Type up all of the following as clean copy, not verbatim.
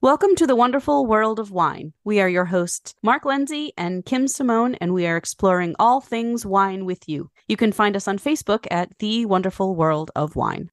Welcome to the wonderful world of wine. We are your hosts, Mark Lindsay and Kim Simone, and we are exploring all things wine with you. You can find us on Facebook at The Wonderful World of Wine.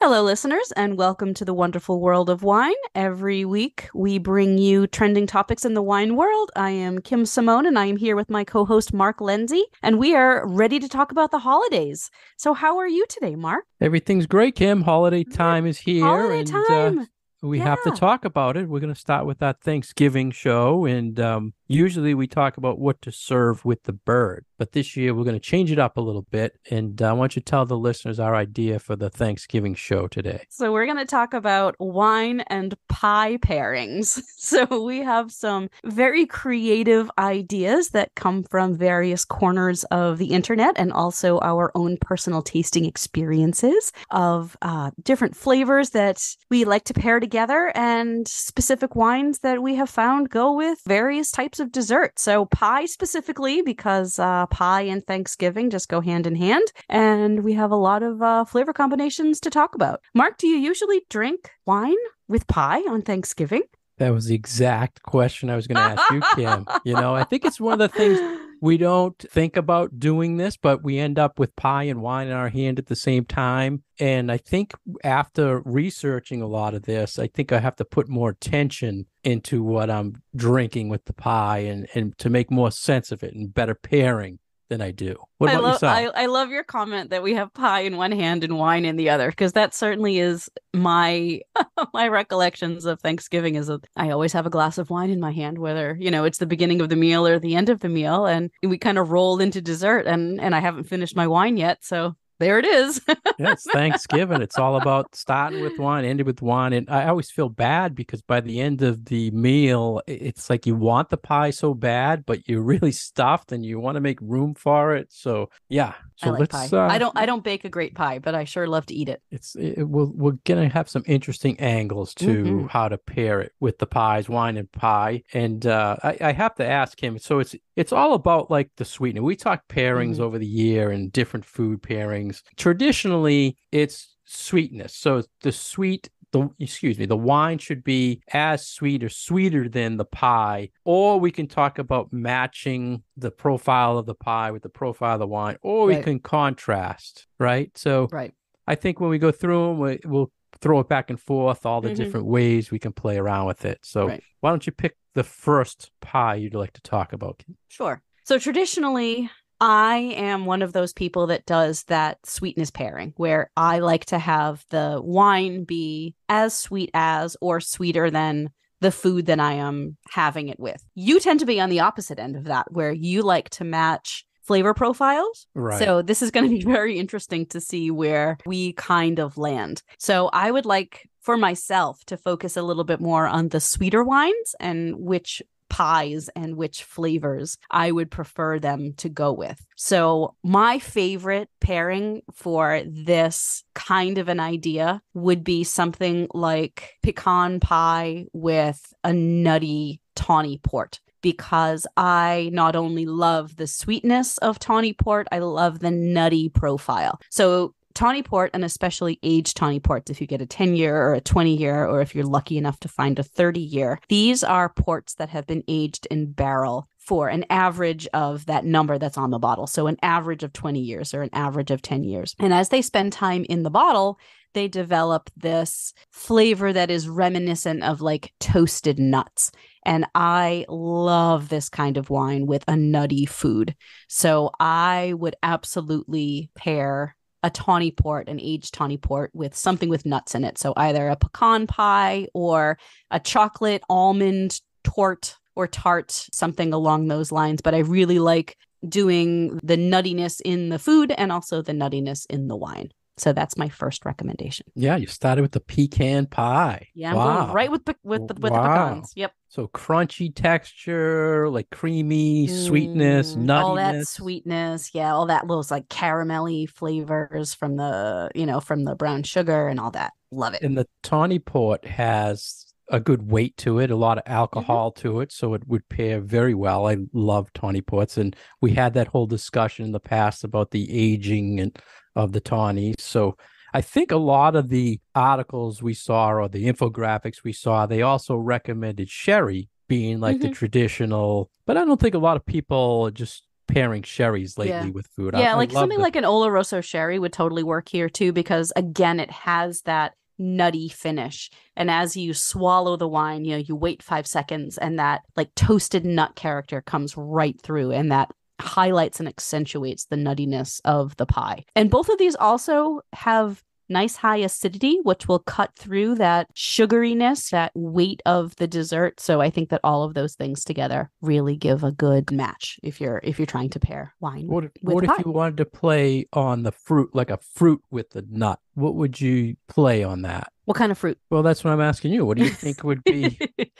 Hello, listeners, and welcome to the wonderful world of wine. Every week, we bring you trending topics in the wine world. I am Kim Simone, and I am here with my co-host, Mark Lindsay, and we are ready to talk about the holidays. So how are you today, Mark? Everything's great, Kim. Holiday time is here, Holiday and time. we have to talk about it. We're going to start with that Thanksgiving show, and usually we talk about what to serve with the bird. But this year, we're going to change it up a little bit, and I want you to tell the listeners our idea for the Thanksgiving show today. So we're going to talk about wine and pie pairings. So we have some very creative ideas that come from various corners of the internet and also our own personal tasting experiences of different flavors that we like to pair together and specific wines that we have found go with various types of dessert. So pie specifically, because pie and Thanksgiving just go hand in hand. And we have a lot of flavor combinations to talk about. Mark, do you usually drink wine with pie on Thanksgiving? That was the exact question I was going to ask you, Kim. I think it's one of the things we don't think about doing this, but we end up with pie and wine in our hand at the same time. And I think after researching a lot of this, I think I have to put more attention into what I'm drinking with the pie and to make more sense of it and better pairing than I do. What about yourself? I love your comment that we have pie in one hand and wine in the other, because that certainly is my my recollections of Thanksgiving is that I always have a glass of wine in my hand, whether, it's the beginning of the meal or the end of the meal. And we kind of roll into dessert and I haven't finished my wine yet. So there it is. Yeah, it's Thanksgiving. It's all about starting with wine, ending with wine. And I always feel bad because by the end of the meal, it's like you want the pie so bad, but you're really stuffed and you want to make room for it. So yeah. So I like pie. I don't bake a great pie, but I sure love to eat it. We're gonna have some interesting angles to how to pair it with the pies, wine and pie. And I have to ask him. So it's all about like the sweetener. We talk pairings over the year and different food pairings. Traditionally, it's sweetness. So the wine should be as sweet or sweeter than the pie, or we can talk about matching the profile of the pie with the profile of the wine, or we can contrast, right? So I think when we go through them, we'll throw it back and forth, all the different ways we can play around with it. So why don't you pick the first pie you'd like to talk about? Sure. So traditionally, I am one of those people that does that sweetness pairing where I like to have the wine be as sweet as or sweeter than the food that I am having it with. You tend to be on the opposite end of that, where you like to match flavor profiles. Right. So this is going to be very interesting to see where we kind of land. So I would like for myself to focus a little bit more on the sweeter wines and which pies and which flavors I would prefer them to go with. So my favorite pairing for this kind of an idea would be something like pecan pie with a nutty tawny port, because I not only love the sweetness of tawny port, I love the nutty profile. So tawny port, and especially aged tawny ports, if you get a 10-year or a 20-year, or if you're lucky enough to find a 30-year, these are ports that have been aged in barrel for an average of that number that's on the bottle. So an average of 20 years or an average of 10 years. And as they spend time in the bottle, they develop this flavor that is reminiscent of like toasted nuts. And I love this kind of wine with a nutty food. So I would absolutely pair a tawny port, an aged tawny port with something with nuts in it. So either a pecan pie or a chocolate almond tart, something along those lines. But I really like doing the nuttiness in the food and also the nuttiness in the wine. So that's my first recommendation. Yeah, you started with the pecan pie. Yeah, I'm going right with the pecans. Yep. So crunchy texture, like creamy sweetness, nuttiness. All that sweetness, all that those like caramelly flavors from the brown sugar and all that. Love it. And the tawny port has a good weight to it, a lot of Mm-hmm. alcohol to it, so it would pair very well. I love tawny ports, and we had that whole discussion in the past about the aging and of the tawny. So I think a lot of the articles we saw or the infographics we saw, they also recommended sherry being like the Mm-hmm. traditional, but I don't think a lot of people are just pairing sherries lately Yeah. with food. Yeah, I like love something the like an Oloroso sherry would totally work here too, because again, it has that nutty finish. And as you swallow the wine, you wait 5 seconds and that like toasted nut character comes right through and that highlights and accentuates the nuttiness of the pie. And both of these also have nice high acidity, which will cut through that sugariness, that weight of the dessert. So I think that all of those things together really give a good match if you're trying to pair wine with what if pie. you wanted to play on the fruit, like a fruit with the nut? What would you play on that? What kind of fruit? Well, that's what I'm asking you. What do you think would be,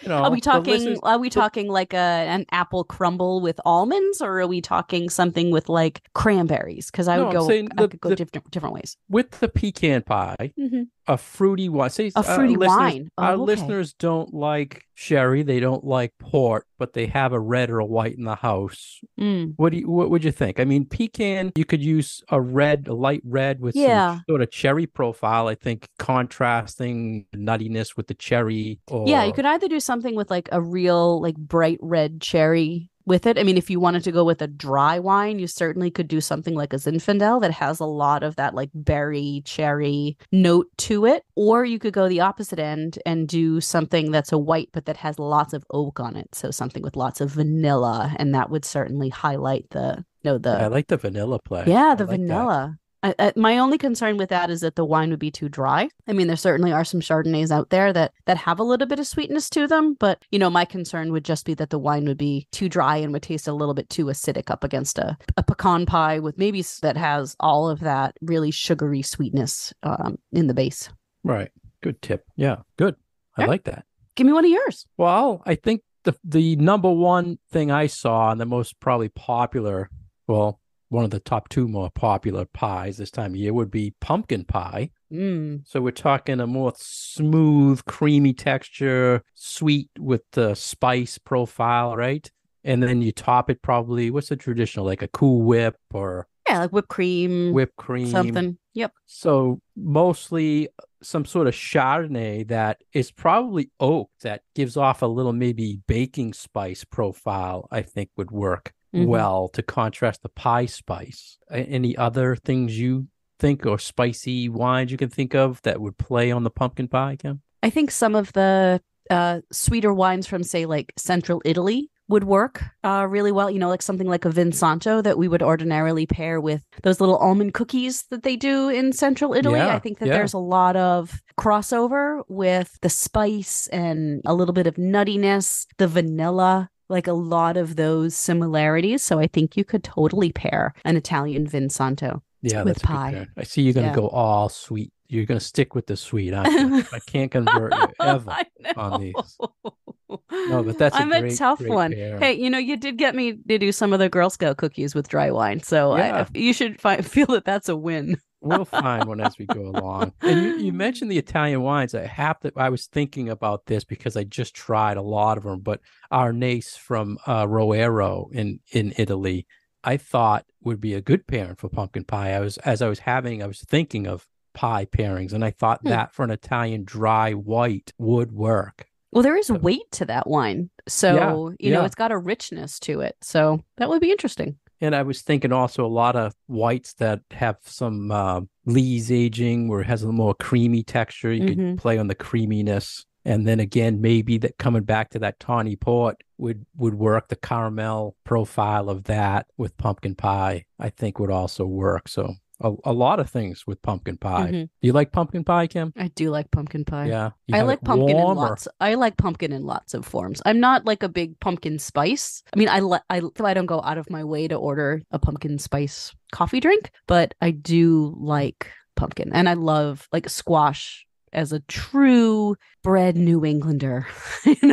Are we the talking listeners? are we The, talking like an apple crumble with almonds, or are we talking something with like cranberries? Because no, I'm saying I could go different ways. with the pecan pie, Mm-hmm. a fruity wine. Say, A fruity wine. our Oh, okay. listeners don't like sherry, they don't like port, but they have a red or a white in the house. Mm. What would you think? I mean, pecan, you could use a light red with some Yeah. sort of cherry profile. I think contrasting nuttiness with the cherry, Yeah, you or could either do something with like a real like bright red cherry with it. I mean, if you wanted to go with a dry wine, you certainly could do something like a Zinfandel that has a lot of that like berry cherry note to it. Or you could go the opposite end and do something that's a white but that has lots of oak on it. So something with lots of vanilla, and that would certainly highlight the no I the like the vanilla play. yeah, I the like that. vanilla. My only concern with that is that the wine would be too dry. I mean, there certainly are some Chardonnays out there that have a little bit of sweetness to them, but my concern would just be that the wine would be too dry and would taste a little bit too acidic up against a pecan pie with maybe that has all of that really sugary sweetness in the base. Right. Good tip. Yeah. Good. I All right, like that. give me one of yours. Well, I think the number one thing I saw and the most probably popular, well, one of the top two more popular pies this time of year would be pumpkin pie. Mm. So we're talking a more smooth, creamy texture, sweet with the spice profile, right? And then you top it probably, what's the traditional, like a Cool Whip or Yeah, like whipped cream, whipped cream. something. Yep. So mostly some sort of Chardonnay that is probably oak that gives off a little maybe baking spice profile, I think would work Mm-hmm. well to contrast the pie spice. Any other things you think or spicy wines you can think of that would play on the pumpkin pie, Kim? I think some of the sweeter wines from, say, like Central Italy would work really well. Like something like a Vinsanto that we would ordinarily pair with those little almond cookies that they do in Central Italy. I Yeah, think that yeah. there's a lot of crossover with the spice and a little bit of nuttiness, the vanilla, like a lot of those similarities. So I think you could totally pair an Italian Vinsanto Yeah, with that's a good pie. pair. I see you're going to Yeah. go all sweet. You're going to stick with the sweet, aren't you? I can't convert you ever I on know. these. No, but that's a I'm a great, tough great one. pair. Hey, you did get me to do some of the Girl Scout cookies with dry wine, so Yeah, you should feel that that's a win. we'll find one as we go along. And you mentioned the Italian wines. I was thinking about this because I just tried a lot of them, but Arnaise from Roero in Italy, I thought would be a good pairing for pumpkin pie. I was thinking of pie pairings, and I thought Hmm. that for an Italian dry white would work. Well, there is So, weight to that wine, yeah, so yeah. it's got a richness to it. So that would be interesting. And I was thinking also a lot of whites that have some lees aging where it has a little more creamy texture. You could Hmm. play on the creaminess. And then again, maybe that coming back to that tawny port would work. The caramel profile of that with pumpkin pie, I think would also work. So a lot of things with pumpkin pie. Hmm. Do you like pumpkin pie, Kim? I do like pumpkin pie. Yeah. You have it warm or I like pumpkin in lots of forms. I'm not like a big pumpkin spice. I mean, I don't go out of my way to order a pumpkin spice coffee drink, but I do like pumpkin, and I love like squash as a true bred New Englander,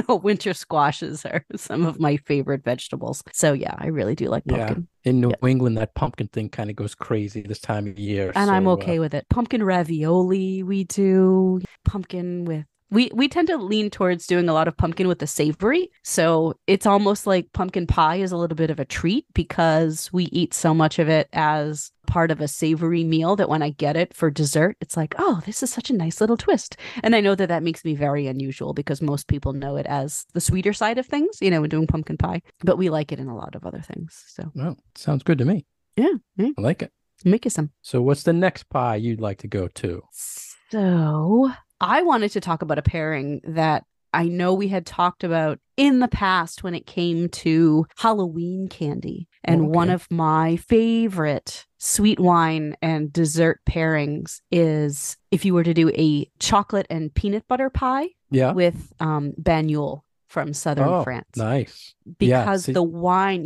winter squashes are some of my favorite vegetables. So yeah, I really do like pumpkin. In New England, that pumpkin thing kind of goes crazy this time of year. And I'm okay with it. Pumpkin ravioli, we do pumpkin with. We tend to lean towards doing a lot of pumpkin with the savory. So it's almost like pumpkin pie is a little bit of a treat because we eat so much of it as part of a savory meal that when I get it for dessert, it's like, oh, this is such a nice little twist. And I know that that makes me very unusual because most people know it as the sweeter side of things, when doing pumpkin pie, but we like it in a lot of other things. So, well, sounds good to me. Yeah. I like it. Make you some. So what's the next pie you'd like to go to? So I wanted to talk about a pairing that I know we had talked about in the past when it came to Halloween candy. And one of my favorite sweet wine and dessert pairings is if you were to do a chocolate and peanut butter pie with bagnole from southern France. Nice. Because the wine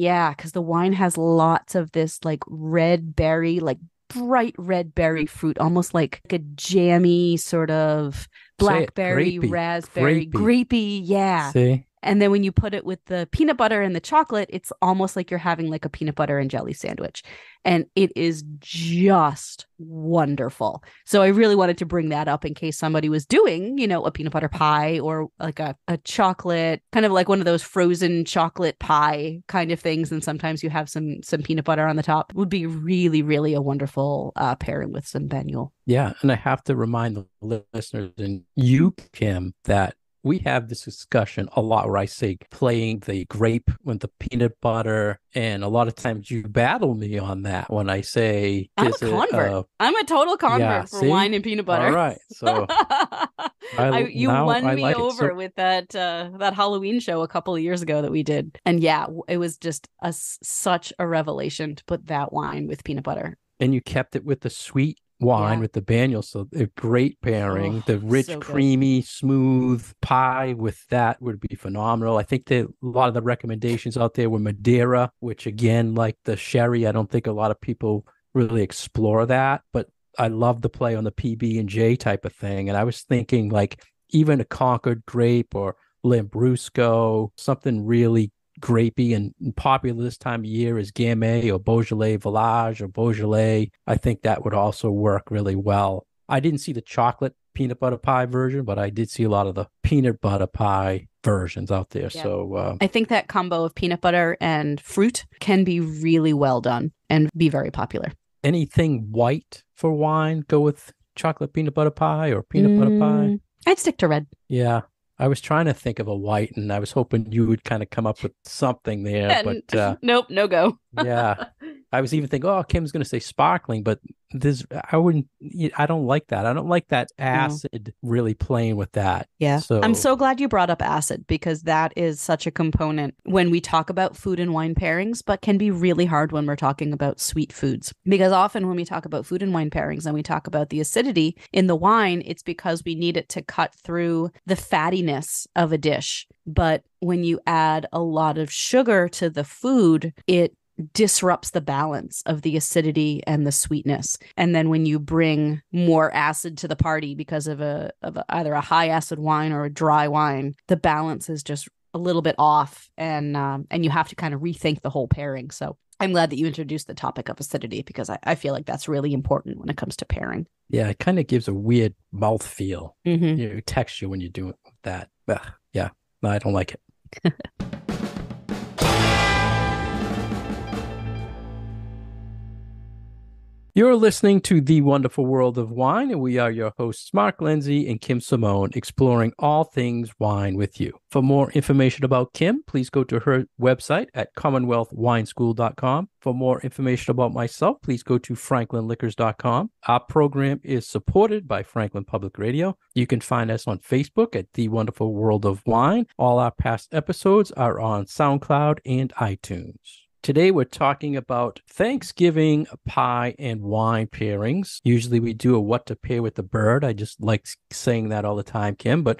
has lots of this like red berry, like bright red berry fruit, almost like a jammy sort of blackberry, raspberry, grapey. Yeah. See? And then when you put it with the peanut butter and the chocolate, it's almost like you're having like a peanut butter and jelly sandwich. And it is just wonderful. So I really wanted to bring that up in case somebody was doing, a peanut butter pie or like a chocolate, kind of like one of those frozen chocolate pie kind of things. And sometimes you have some peanut butter on the top. It would be really, really a wonderful pairing with some bagnole. Yeah. And I have to remind the listeners and you, Kim, that we have this discussion a lot where I say playing the grape with the peanut butter. And a lot of times you battle me on that when I say... I'm a convert. I'm a total convert for wine and peanut butter. All right. So you won me over with that Halloween show a couple of years ago that we did. And yeah, it was just such a revelation to put that wine with peanut butter. And you kept it with the sweet wine with the bagnole, so a great pairing. The rich, creamy, smooth pie with that would be phenomenal. I think that a lot of the recommendations out there were Madeira, which again, like the sherry, I don't think a lot of people really explore that, but I love the play on the PB&J type of thing. And I was thinking like even a Concord grape or Lambrusco, something really grapey and popular this time of year is Gamay or Beaujolais Village or Beaujolais. I think that would also work really well. I didn't see the chocolate peanut butter pie version, but I did see a lot of the peanut butter pie versions out there. Yeah. So I think that combo of peanut butter and fruit can be really well done and be very popular. Anything white for wine, go with chocolate peanut butter pie or peanut butter pie? I'd stick to red. Yeah. I was trying to think of a white, and I was hoping you would kind of come up with something there, but nope, no go. Yeah, I was even thinking, oh, Kim's going to say sparkling, but I don't like that. I don't like that acid really playing with that. Yeah, so I'm so glad you brought up acid because that is such a component when we talk about food and wine pairings, but can be really hard when we're talking about sweet foods. Because often when we talk about food and wine pairings and we talk about the acidity in the wine, it's because we need it to cut through the fattiness of a dish. But when you add a lot of sugar to the food, it disrupts the balance of the acidity and the sweetness. And then when you bring more acid to the party because of either a high acid wine or a dry wine, the balance is just a little bit off, and you have to kind of rethink the whole pairing. So I'm glad that you introduced the topic of acidity because I feel like that's really important when it comes to pairing. Yeah, it kind of gives a weird mouthfeel, texture when you do that. Yeah, no, I don't like it. You're listening to The Wonderful World of Wine, and we are your hosts, Mark Lindsay and Kim Simone, exploring all things wine with you. For more information about Kim, please go to her website at commonwealthwineschool.com. For more information about myself, please go to franklinliquors.com. Our program is supported by Franklin Public Radio. You can find us on Facebook at The Wonderful World of Wine. All our past episodes are on SoundCloud and iTunes. Today, we're talking about Thanksgiving pie and wine pairings. Usually we do a what to pair with the bird. I just like saying that all the time, Kim, but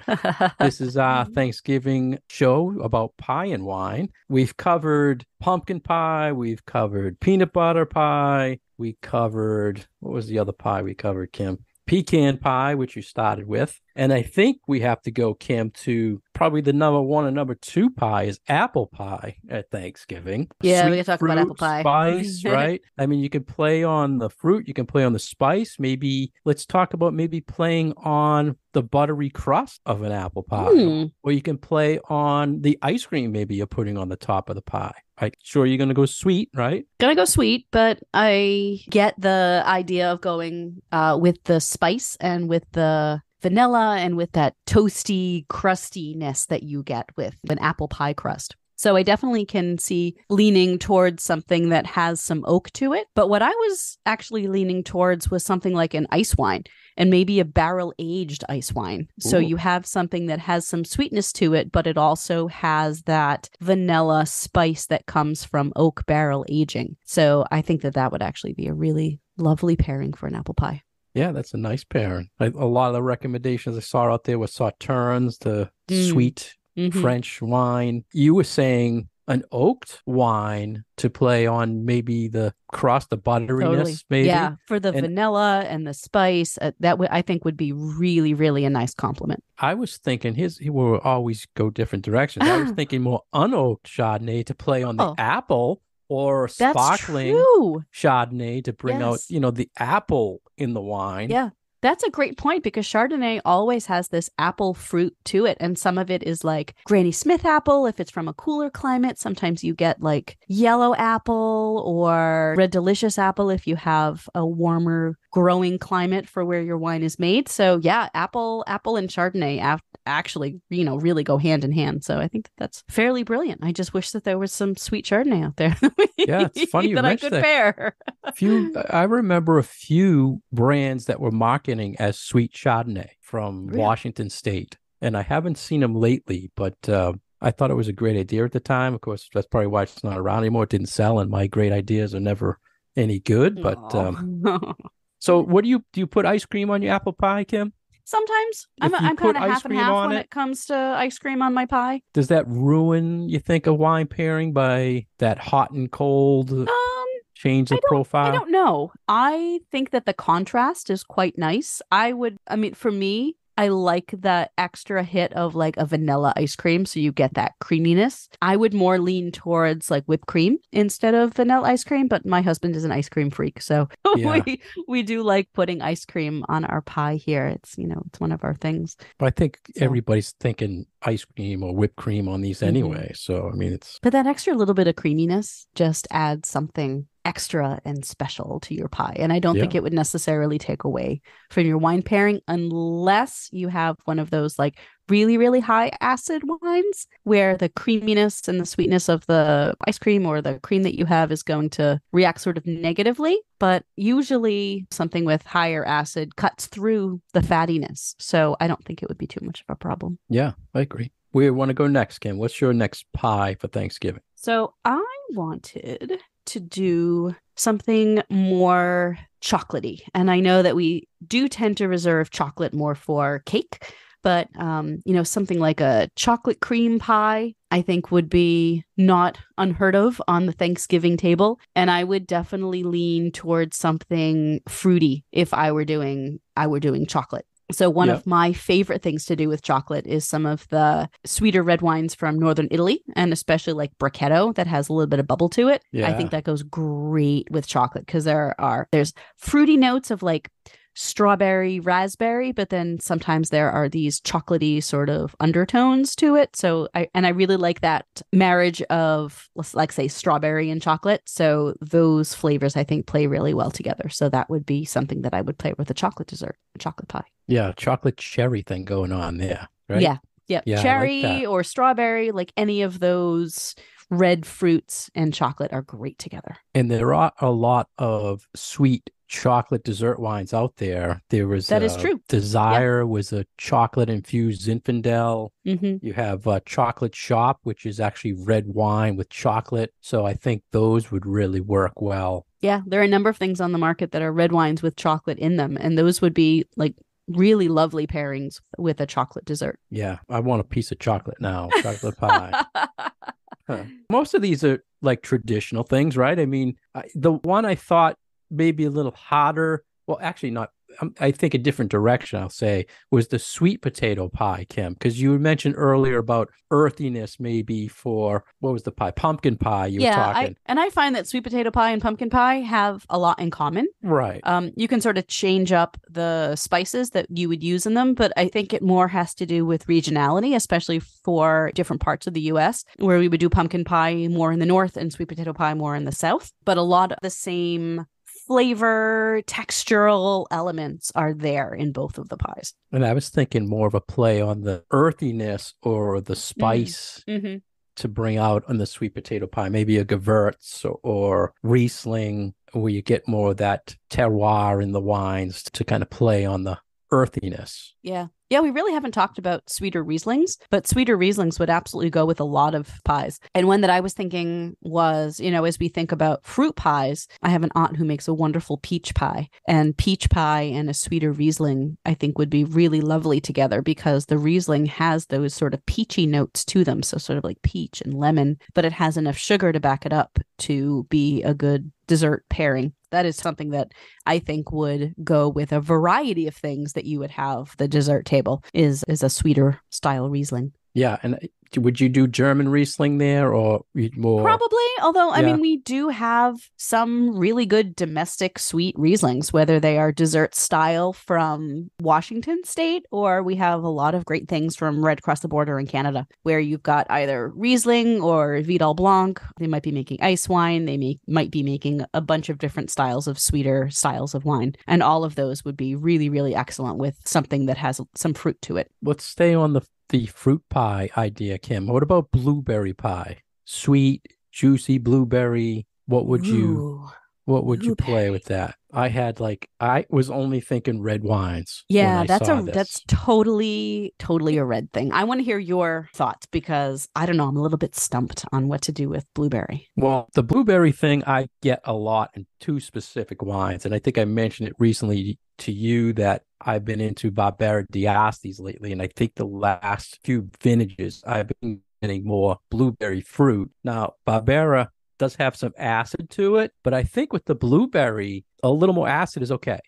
this is our Thanksgiving show about pie and wine. We've covered pumpkin pie. We've covered peanut butter pie. We covered, what was the other pie we covered, Kim? pecan pie, which you started with. And I think we have to go, Kim, to probably the number one and number two pie is apple pie at Thanksgiving. Yeah, we Sweet can talk about apple fruit, pie. spice, right? I mean, you can play on the fruit, you can play on the spice. Maybe let's talk about maybe playing on the buttery crust of an apple pie, or you can play on the ice cream maybe you're putting on the top of the pie. Right? Sure, you're going to go sweet, right? Gonna go sweet, but I get the idea of going with the spice and with the vanilla and with that toasty crustiness that you get with an apple pie crust. So I definitely can see leaning towards something that has some oak to it. But what I was actually leaning towards was something like an ice wine and maybe a barrel-aged ice wine. So you have something that has some sweetness to it, but it also has that vanilla spice that comes from oak barrel aging. So I think that that would actually be a really lovely pairing for an apple pie. Yeah, that's a nice pairing. A lot of the recommendations I saw out there were sauternes, the sweet French wine. You were saying an oaked wine to play on maybe the crust, the butteriness, maybe. Yeah, for the vanilla and the spice, that I think would be really, really a nice compliment. I was thinking he will always go different directions. I was thinking more unoaked Chardonnay to play on the apple, or sparkling Chardonnay to bring out, the apple in the wine. Yeah. That's a great point because Chardonnay always has this apple fruit to it. And some of it is like Granny Smith apple if it's from a cooler climate. Sometimes you get like yellow apple or red delicious apple if you have a warmer growing climate for where your wine is made. So yeah, apple and Chardonnay actually, really go hand in hand. So I think that's fairly brilliant. I just wish that there was some sweet Chardonnay out there. Yeah, it's funny you that I could pair. I remember a few brands that were marketing as sweet Chardonnay from Washington State, and I haven't seen them lately, but I thought it was a great idea at the time. Of course, that's probably why it's not around anymore. It didn't sell, and my great ideas are never any good. But so what do you put ice cream on your apple pie, Kim? Sometimes I'm kind of half and half when it comes to ice cream on my pie. Does that ruin, you think, a wine pairing by that hot and cold change the profile? I don't know. I think that the contrast is quite nice. For me, I like that extra hit of like a vanilla ice cream. So you get that creaminess. I would more lean towards like whipped cream instead of vanilla ice cream, but my husband is an ice cream freak. So we do like putting ice cream on our pie here. It's, it's one of our things. But I think everybody's thinking ice cream or whipped cream on these anyway. So, I mean, but that extra little bit of creaminess just adds something extra and special to your pie. And I don't think it would necessarily take away from your wine pairing unless you have one of those like really, really high acid wines where the creaminess and the sweetness of the ice cream or the cream that you have is going to react sort of negatively. But usually something with higher acid cuts through the fattiness. So I don't think it would be too much of a problem. Yeah, I agree. Where do you want to go next, Kim? What's your next pie for Thanksgiving? So I wanted to do something more chocolatey. And I know that we do tend to reserve chocolate more for cake, but something like a chocolate cream pie, I think would be not unheard of on the Thanksgiving table. And I would definitely lean towards something fruity if I were doing chocolate. So one of my favorite things to do with chocolate is some of the sweeter red wines from Northern Italy, and especially like Brachetto that has a little bit of bubble to it. Yeah. I think that goes great with chocolate because there's fruity notes of like strawberry, raspberry, but then sometimes there are these chocolatey sort of undertones to it. So I really like that marriage of, let's say, strawberry and chocolate. So those flavors I think play really well together. So that would be something that I would play with a chocolate dessert, a chocolate pie. Yeah, chocolate cherry thing going on there, right? Yeah, cherry like or strawberry, like any of those red fruits and chocolate are great together. And there are a lot of sweet chocolate dessert wines out there. There was that is true. Desire was a chocolate infused Zinfandel. You have Chocolate Shop, which is actually red wine with chocolate. So I think those would really work well. Yeah, there are a number of things on the market that are red wines with chocolate in them, and those would be like really lovely pairings with a chocolate dessert. Yeah, I want a piece of chocolate now, chocolate pie. Most of these are like traditional things, right? I mean, the one I thought maybe a little hotter, well, actually not I think a different direction, I'll say, was the sweet potato pie, Kim, because you mentioned earlier about earthiness maybe for, what was the pie? Pumpkin pie you were talking. I find that sweet potato pie and pumpkin pie have a lot in common. Right. You can sort of change up the spices that you would use in them, but I think it more has to do with regionality, especially for different parts of the US, where we would do pumpkin pie more in the north and sweet potato pie more in the south. But a lot of the same flavor, textural elements are there in both of the pies. And I was thinking more of a play on the earthiness or the spice to bring out on the sweet potato pie, maybe a Gewürz or Riesling, where you get more of that terroir in the wines to kind of play on the earthiness. Yeah. Yeah, we really haven't talked about sweeter Rieslings, but sweeter Rieslings would absolutely go with a lot of pies. And one that I was thinking was, as we think about fruit pies, I have an aunt who makes a wonderful peach pie. And peach pie and a sweeter Riesling, I think, would be really lovely together because the Riesling has those sort of peachy notes to them. So sort of like peach and lemon, but it has enough sugar to back it up to be a good dessert pairing. That is something that I think would go with a variety of things that you would have the dessert table is a sweeter style Riesling. Yeah. And would you do German Riesling there or more? Probably. Although, I mean, we do have some really good domestic sweet Rieslings, whether they are dessert style from Washington State, or we have a lot of great things from right across the border in Canada, where you've got either Riesling or Vidal Blanc. They might be making ice wine. They might be making a bunch of different styles of sweeter styles of wine. And all of those would be really, really excellent with something that has some fruit to it. Let's stay on the fruit pie idea, Kim. What about blueberry pie? Sweet, juicy blueberry. What would you play with that? I was only thinking red wines. Yeah, that's totally a red thing. I want to hear your thoughts because I don't know, I'm a little bit stumped on what to do with blueberry. Well, the blueberry thing I get a lot in two specific wines, and I think I mentioned it recently to you that I've been into Barbera d'Astis lately, and I think the last few vintages I've been getting more blueberry fruit. Now, Barbera does have some acid to it, but I think with the blueberry, a little more acid is okay,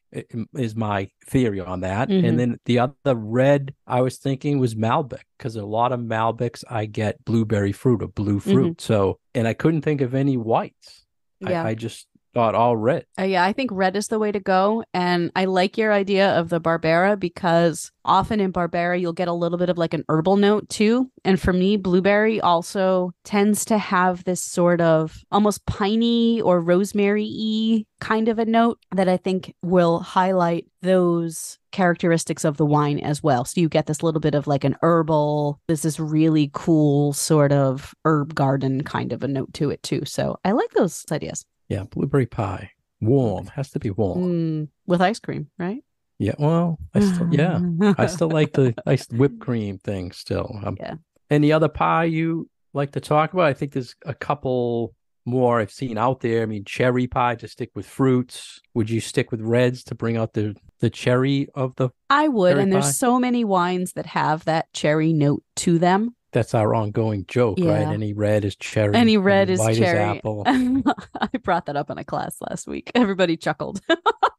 is my theory on that. And then the other red I was thinking was Malbec, because a lot of Malbecs I get blueberry fruit or blue fruit. So, and I couldn't think of any whites. Yeah. I just thought all red. Yeah, I think red is the way to go. And I like your idea of the Barbera because often in Barbera, you'll get a little bit of like an herbal note too. And for me, blueberry also tends to have this sort of almost piney or rosemary-y kind of a note that I think will highlight those characteristics of the wine as well. So you get this little bit of like an herbal, this really cool sort of herb garden kind of a note to it too. So I like those ideas. Yeah, blueberry pie. Warm. Has to be warm. With ice cream, right? Yeah, well, I still like the nice whipped cream thing still. Yeah. Any other pie you like to talk about? I think there's a couple more I've seen out there. I mean, cherry pie to stick with fruits. Would you stick with reds to bring out the cherry of the I would, and pie? there's so many wines that have that cherry note to them. That's our ongoing joke, right? Any red is cherry. Any red is white cherry. Is apple. I brought that up in a class last week. Everybody chuckled.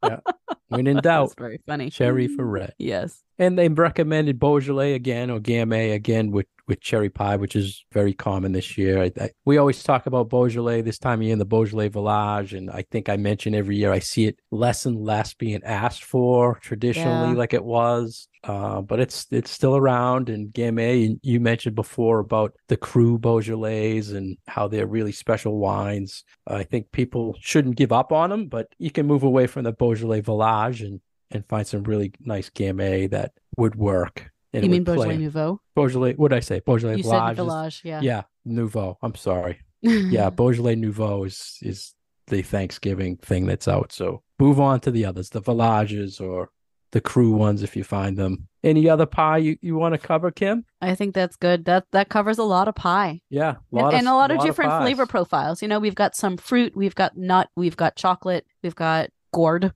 Yeah. When in doubt, that's very funny. Cherry for red. Yes. And they recommended Beaujolais again or Gamay again with cherry pie, which is very common this year. We always talk about Beaujolais this time of year in the Beaujolais Village, and I think I mention every year I see it less and less being asked for traditionally like it was. But it's still around. And Gamay, you mentioned before about the Cru Beaujolais and how they're really special wines. I think people shouldn't give up on them, but you can move away from the Beaujolais Village and find some really nice Gamay that would work. You mean Beaujolais Nouveau? Beaujolais, what did I say? Beaujolais Village. You said Village, yeah. Yeah, Nouveau. I'm sorry. Yeah, Beaujolais Nouveau is the Thanksgiving thing that's out. So move on to the others, the Villages or the Cru ones if you find them. Any other pie you want to cover, Kim? I think that's good. That covers a lot of pie. Yeah. A lot of different flavor profiles. We've got some fruit, we've got nut, we've got chocolate, we've got gourd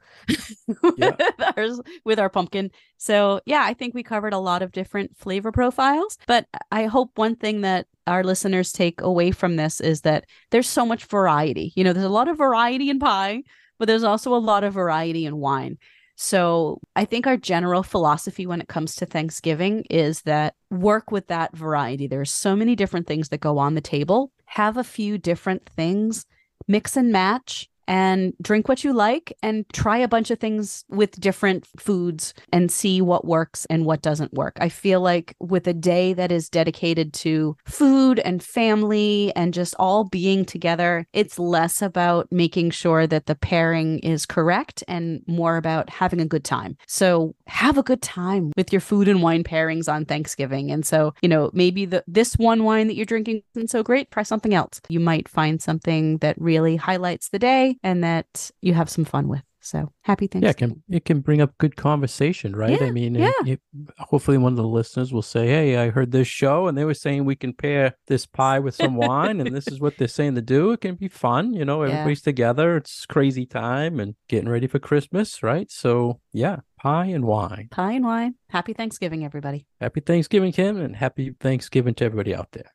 with our pumpkin. So yeah, I think we covered a lot of different flavor profiles, but I hope one thing that our listeners take away from this is that there's so much variety. There's a lot of variety in pie, but there's also a lot of variety in wine. So I think our general philosophy when it comes to Thanksgiving is that work with that variety. There's so many different things that go on the table. Have a few different things, mix and match, and drink what you like and try a bunch of things with different foods and see what works and what doesn't work. I feel like with a day that is dedicated to food and family and just all being together, it's less about making sure that the pairing is correct and more about having a good time. So have a good time with your food and wine pairings on Thanksgiving. And so, maybe this one wine that you're drinking isn't so great, try something else. You might find something that really highlights the day and that you have some fun with. So happy Thanksgiving. Yeah, it can bring up good conversation, right? Yeah, I mean, yeah. hopefully one of the listeners will say, hey, I heard this show and they were saying we can pair this pie with some wine and this is what they're saying to do. It can be fun. Everybody's together. It's crazy time and getting ready for Christmas, right? So yeah, pie and wine. Pie and wine. Happy Thanksgiving, everybody. Happy Thanksgiving, Kim, and happy Thanksgiving to everybody out there.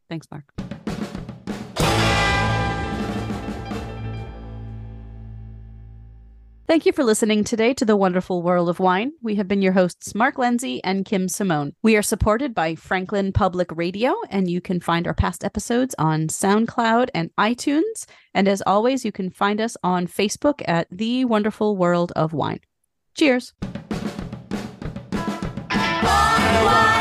Thanks, Mark. Thank you for listening today to The Wonderful World of Wine. We have been your hosts, Mark Lindsay and Kim Simone. We are supported by Franklin Public Radio, and you can find our past episodes on SoundCloud and iTunes. And as always, you can find us on Facebook at The Wonderful World of Wine. Cheers. Wine.